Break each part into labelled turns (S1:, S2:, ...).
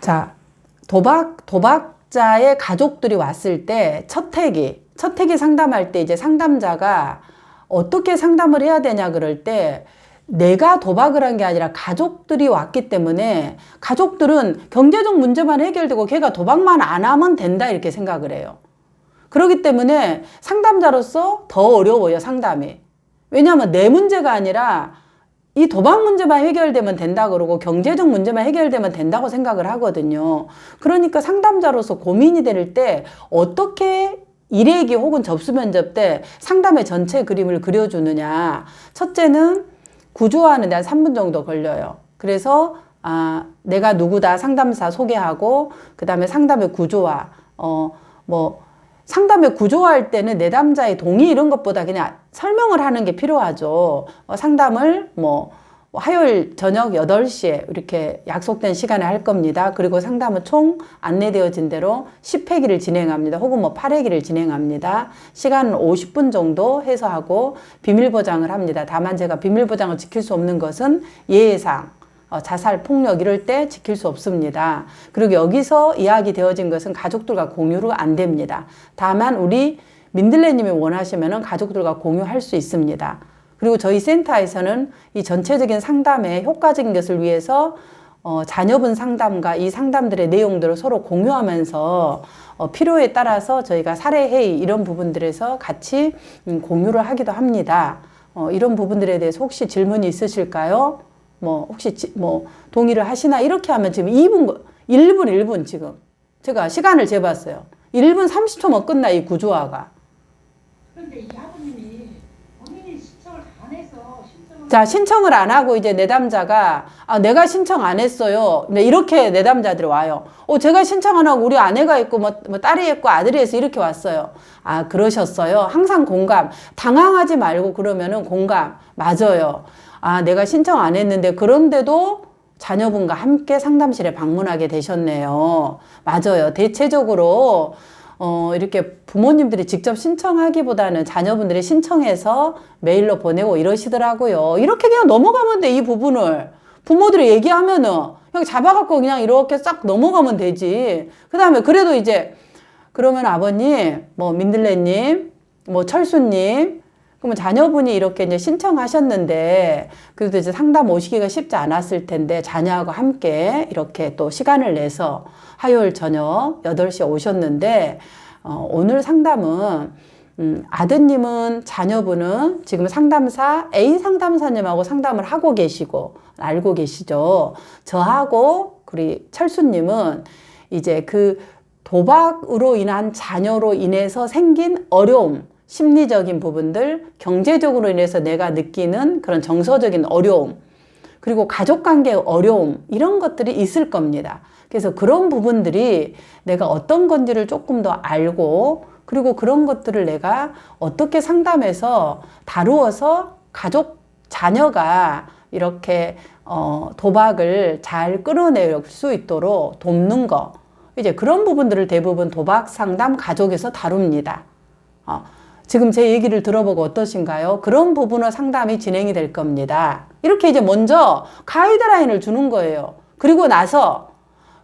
S1: 자, 도박자의 가족들이 왔을 때 첫 회기 상담할 때 이제 상담자가 어떻게 상담을 해야 되냐 그럴 때 내가 도박을 한 게 아니라 가족들이 왔기 때문에 가족들은 경제적 문제만 해결되고 걔가 도박만 안 하면 된다 이렇게 생각을 해요. 그렇기 때문에 상담자로서 더 어려워요, 상담이. 왜냐하면 내 문제가 아니라 이 도박 문제만 해결되면 된다 그러고 경제적 문제만 해결되면 된다고 생각을 하거든요. 그러니까 상담자로서 고민이 될 때 어떻게 일회기 혹은 접수 면접 때 상담의 전체 그림을 그려주느냐. 첫째는 구조화하는데 한 3분 정도 걸려요. 그래서 내가 누구다 상담사 소개하고 그 다음에 상담의 구조화, 상담의 구조화할 때는 내담자의 동의 이런 것보다 그냥 설명을 하는 게 필요하죠. 상담을 화요일 저녁 8시에 이렇게 약속된 시간에 할 겁니다. 그리고 상담은 총 안내되어진 대로 10회기를 진행합니다. 혹은 8회기를 진행합니다. 시간은 50분 정도 해서 하고 비밀 보장을 합니다. 다만 제가 비밀 보장을 지킬 수 없는 것은 예외상 자살, 폭력 이럴 때 지킬 수 없습니다. 그리고 여기서 이야기 되어진 것은 가족들과 공유가 안 됩니다. 다만 우리 민들레님이 원하시면 가족들과 공유할 수 있습니다. 그리고 저희 센터에서는 이 전체적인 상담에 효과적인 것을 위해서 자녀분 상담과 이 상담들의 내용들을 서로 공유하면서 필요에 따라서 저희가 사례회의 이런 부분들에서 같이 공유를 하기도 합니다. 이런 부분들에 대해서 혹시 질문이 있으실까요? 혹시 동의를 하시나? 이렇게 하면 지금 1분 지금. 제가 시간을 재봤어요. 1분 30초면 끝나, 이 구조화가.
S2: 그런데 이 아버님이 본인이 신청을 안 해서
S1: 자, 신청을 안 하고 이제 내담자가, 내가 신청 안 했어요. 이렇게 내담자들이 와요. 제가 신청 안 하고 우리 아내가 있고, 딸이 있고 아들이 해서 이렇게 왔어요. 그러셨어요. 항상 공감. 당황하지 말고 그러면은 공감. 맞아요. 내가 신청 안 했는데 그런데도 자녀분과 함께 상담실에 방문하게 되셨네요. 맞아요. 대체적으로 이렇게 부모님들이 직접 신청하기보다는 자녀분들이 신청해서 메일로 보내고 이러시더라고요. 이렇게 그냥 넘어가면 돼, 이 부분을. 부모들이 얘기하면은 그냥 잡아갖고 그냥 이렇게 싹 넘어가면 되지. 그 다음에 그래도 이제 그러면 아버님, 민들레님, 철수님, 그러면 자녀분이 이렇게 이제 신청하셨는데, 그래도 이제 상담 오시기가 쉽지 않았을 텐데, 자녀하고 함께 이렇게 또 시간을 내서 화요일 저녁 8시에 오셨는데, 오늘 상담은, 아드님은, 자녀분은 지금 상담사, A 상담사님하고 상담을 하고 계시고, 알고 계시죠. 저하고, 우리 철수님은 이제 그 도박으로 인한 자녀로 인해서 생긴 어려움, 심리적인 부분들, 경제적으로 인해서 내가 느끼는 그런 정서적인 어려움, 그리고 가족관계의 어려움, 이런 것들이 있을 겁니다. 그래서 그런 부분들이 내가 어떤 건지를 조금 더 알고, 그리고 그런 것들을 내가 어떻게 상담해서 다루어서 가족, 자녀가 이렇게 도박을 잘 끌어낼 수 있도록 돕는 거, 이제 그런 부분들을 대부분 도박 상담 가족에서 다룹니다. 지금 제 얘기를 들어보고 어떠신가요? 그런 부분의 상담이 진행이 될 겁니다. 이렇게 이제 먼저 가이드라인을 주는 거예요. 그리고 나서,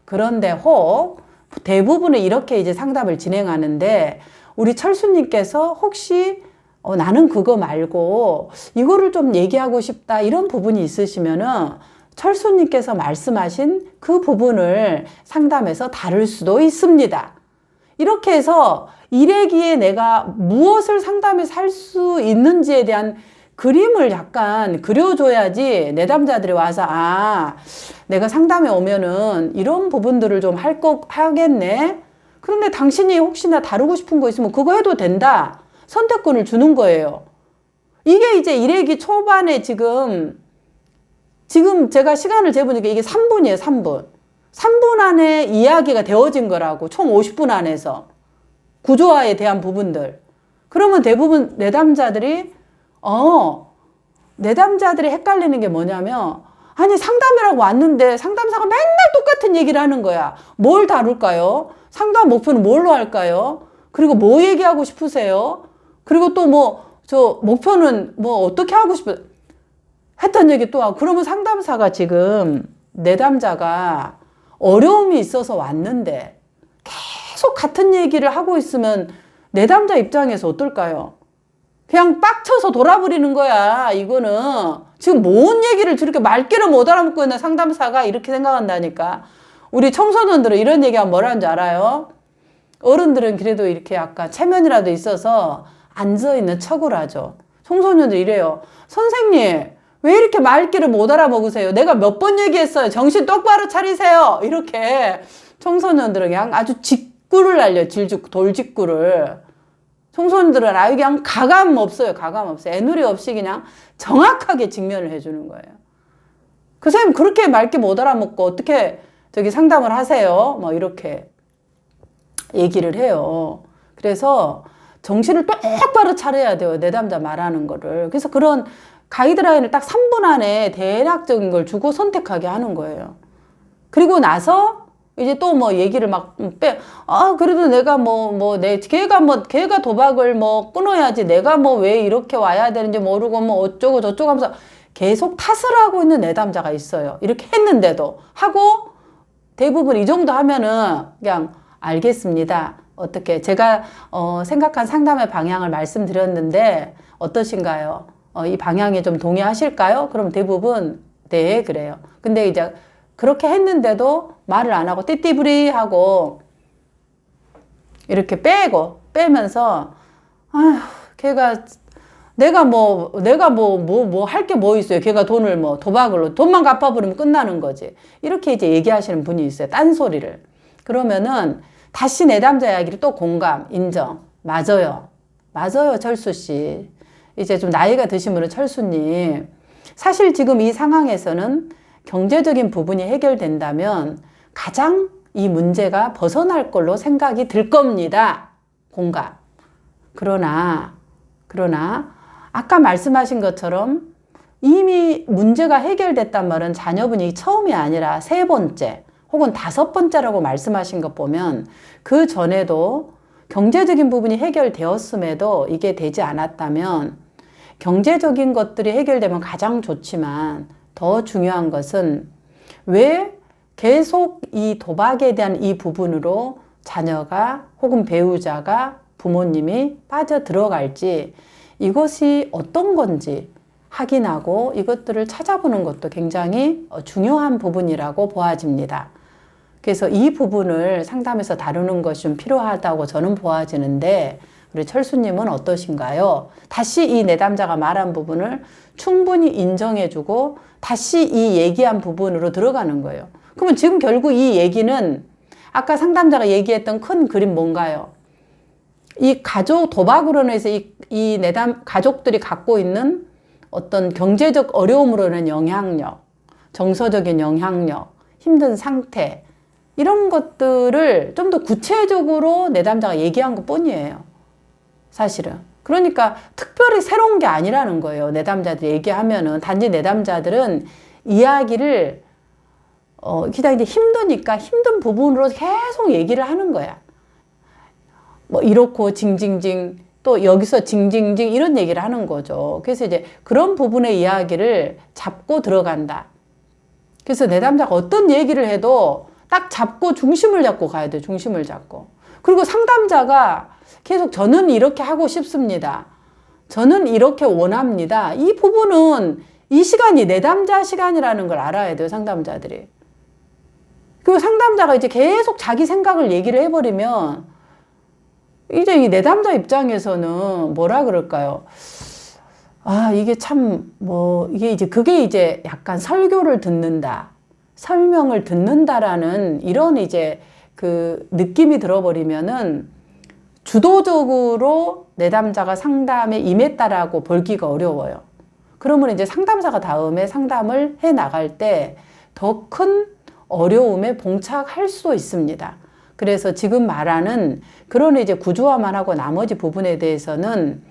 S1: 그런데 혹 대부분은 이렇게 이제 상담을 진행하는데, 우리 철수님께서 혹시 나는 그거 말고 이거를 좀 얘기하고 싶다, 이런 부분이 있으시면은 철수님께서 말씀하신 그 부분을 상담해서 다룰 수도 있습니다. 이렇게 해서 일회기에 내가 무엇을 상담해서 할 수 있는지에 대한 그림을 약간 그려줘야지 내담자들이 와서 내가 상담에 오면은 이런 부분들을 좀 하겠네. 그런데 당신이 혹시나 다루고 싶은 거 있으면 그거 해도 된다. 선택권을 주는 거예요. 이게 이제 일회기 초반에 지금 제가 시간을 재보니까 이게 3분이에요, 3분. 3분 안에 이야기가 되어진 거라고, 총 50분 안에서. 구조화에 대한 부분들. 그러면 대부분 내담자들이 헷갈리는 게 뭐냐면, 아니 상담이라고 왔는데 상담사가 맨날 똑같은 얘기를 하는 거야. 뭘 다룰까요? 상담 목표는 뭘로 할까요? 그리고 뭐 얘기하고 싶으세요? 그리고 또 뭐, 저 목표는 뭐 어떻게 하고 싶어요? 했던 얘기 또 하고. 그러면 상담사가 지금 내담자가 어려움이 있어서 왔는데 계속 같은 얘기를 하고 있으면 내담자 입장에서 어떨까요? 그냥 빡쳐서 돌아버리는 거야. 이거는 지금 뭔 얘기를 저렇게 말귀를 못 알아먹고 있는 상담사가 이렇게 생각한다니까. 우리 청소년들은 이런 얘기하면 뭐라는 줄 알아요? 어른들은 그래도 이렇게 약간 체면이라도 있어서 앉아있는 척을 하죠. 청소년들 이래요. 선생님, 왜 이렇게 말귀를 못 알아먹으세요? 내가 몇 번 얘기했어요. 정신 똑바로 차리세요. 이렇게 청소년들은 그냥 아주 직구를 날려요. 돌직구를. 청소년들은 아유 그냥 가감 없어요. 가감 없어요. 애누리 없이 그냥 정확하게 직면을 해주는 거예요. 그 선생님 그렇게 말귀 못 알아먹고 어떻게 저기 상담을 하세요? 뭐 이렇게 얘기를 해요. 그래서 정신을 똑바로 차려야 돼요. 내담자 말하는 거를. 그래서 그런 가이드라인을 딱 3분 안에 대략적인 걸 주고 선택하게 하는 거예요. 그리고 나서 이제 또 뭐 얘기를 막 그래도 내가 걔가 도박을 뭐 끊어야지. 내가 뭐 왜 이렇게 와야 되는지 모르고 뭐 어쩌고 저쩌고 하면서 계속 탓을 하고 있는 내담자가 있어요. 이렇게 했는데도 하고 대부분 이 정도 하면은 그냥 알겠습니다. 어떻게 제가 생각한 상담의 방향을 말씀드렸는데 어떠신가요? 이 방향에 좀 동의하실까요? 그럼 대부분 네 그래요. 근데 이제 그렇게 했는데도 말을 안 하고 띠띠부리 하고 이렇게 빼면서 아휴 걔가 내가 할 게 뭐 있어요. 걔가 돈을 뭐 도박으로 돈만 갚아버리면 끝나는 거지. 이렇게 이제 얘기하시는 분이 있어요. 딴소리를. 그러면은 다시 내담자 이야기를 또 공감, 인정. 맞아요. 맞아요, 철수 씨. 이제 좀 나이가 드신 분은 철수님. 사실 지금 이 상황에서는 경제적인 부분이 해결된다면 가장 이 문제가 벗어날 걸로 생각이 들 겁니다. 공감. 그러나 아까 말씀하신 것처럼 이미 문제가 해결됐단 말은 자녀분이 처음이 아니라 3번째 혹은 5번째라고 말씀하신 것 보면 그 전에도 경제적인 부분이 해결되었음에도 이게 되지 않았다면 경제적인 것들이 해결되면 가장 좋지만 더 중요한 것은 왜 계속 이 도박에 대한 이 부분으로 자녀가 혹은 배우자가 부모님이 빠져들어갈지 이것이 어떤 건지 확인하고 이것들을 찾아보는 것도 굉장히 중요한 부분이라고 보아집니다. 그래서 이 부분을 상담에서 다루는 것이 좀 필요하다고 저는 보아지는데 우리 철수님은 어떠신가요? 다시 이 내담자가 말한 부분을 충분히 인정해주고 다시 이 얘기한 부분으로 들어가는 거예요. 그러면 지금 결국 이 얘기는 아까 상담자가 얘기했던 큰 그림 뭔가요? 이 가족 도박으로 인해서 이 내담 가족들이 갖고 있는 어떤 경제적 어려움으로 인한 영향력, 정서적인 영향력, 힘든 상태 이런 것들을 좀 더 구체적으로 내담자가 얘기한 것 뿐이에요. 사실은. 그러니까 특별히 새로운 게 아니라는 거예요. 내담자들이 얘기하면은. 단지 내담자들은 이야기를 그냥 이제 힘드니까 힘든 부분으로 계속 얘기를 하는 거야. 뭐 이렇고 징징징 또 여기서 징징징 이런 얘기를 하는 거죠. 그래서 이제 그런 부분의 이야기를 잡고 들어간다. 그래서 내담자가 어떤 얘기를 해도 딱 잡고 중심을 잡고 가야 돼요. 중심을 잡고. 그리고 상담자가 계속 저는 이렇게 하고 싶습니다. 저는 이렇게 원합니다. 이 부분은 이 시간이 내담자 시간이라는 걸 알아야 돼요. 상담자들이. 그리고 상담자가 이제 계속 자기 생각을 얘기를 해버리면 이제 이 내담자 입장에서는 뭐라 그럴까요? 아, 이게 참, 그게 이제 약간 설교를 듣는다. 설명을 듣는다라는 이런 이제 그 느낌이 들어버리면은 주도적으로 내담자가 상담에 임했다라고 보기가 어려워요. 그러면 이제 상담사가 다음에 상담을 해 나갈 때 더 큰 어려움에 봉착할 수 있습니다. 그래서 지금 말하는 그런 이제 구조화만 하고 나머지 부분에 대해서는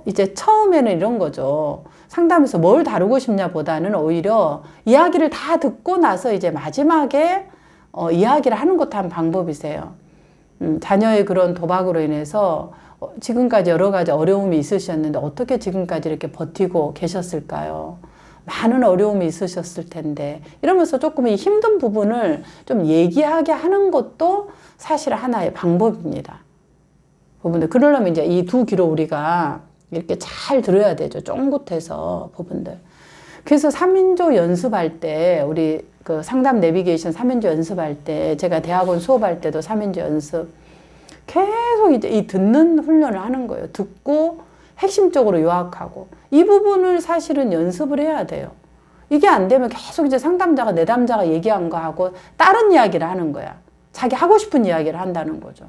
S1: 이제 처음에는 이런 거죠. 상담에서 뭘 다루고 싶냐 보다는 오히려 이야기를 다 듣고 나서 이제 마지막에 이야기를 하는 것도 한 방법이세요. 자녀의 그런 도박으로 인해서 지금까지 여러 가지 어려움이 있으셨는데 어떻게 지금까지 이렇게 버티고 계셨을까요? 많은 어려움이 있으셨을 텐데 이러면서 조금 이 힘든 부분을 좀 얘기하게 하는 것도 사실 하나의 방법입니다. 부분들 그러려면 이제 이 두 귀로 우리가 이렇게 잘 들어야 되죠. 쫑긋해서 부분들. 그래서 3인조 연습할 때 우리 그 상담 내비게이션 3인조 연습할 때 제가 대학원 수업할 때도 3인조 연습 계속 이제 이 듣는 훈련을 하는 거예요. 듣고 핵심적으로 요약하고 이 부분을 사실은 연습을 해야 돼요. 이게 안 되면 계속 이제 상담자가 내담자가 얘기한 거 하고 다른 이야기를 하는 거야. 자기 하고 싶은 이야기를 한다는 거죠.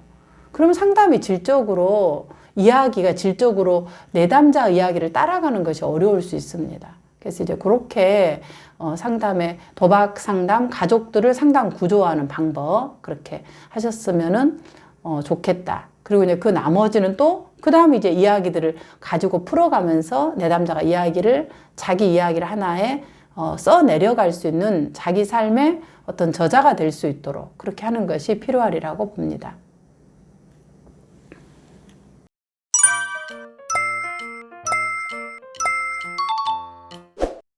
S1: 그러면 상담이 질적으로 이야기가 질적으로 내담자 이야기를 따라가는 것이 어려울 수 있습니다. 그래서 이제 그렇게 상담의 도박 상담 가족들을 상담 구조화하는 방법 그렇게 하셨으면은 좋겠다. 그리고 이제 그 나머지는 또 그 다음에 이제 이야기들을 가지고 풀어가면서 내담자가 이야기를 자기 이야기를 하나에 써 내려갈 수 있는 자기 삶의 어떤 저자가 될 수 있도록 그렇게 하는 것이 필요하리라고 봅니다.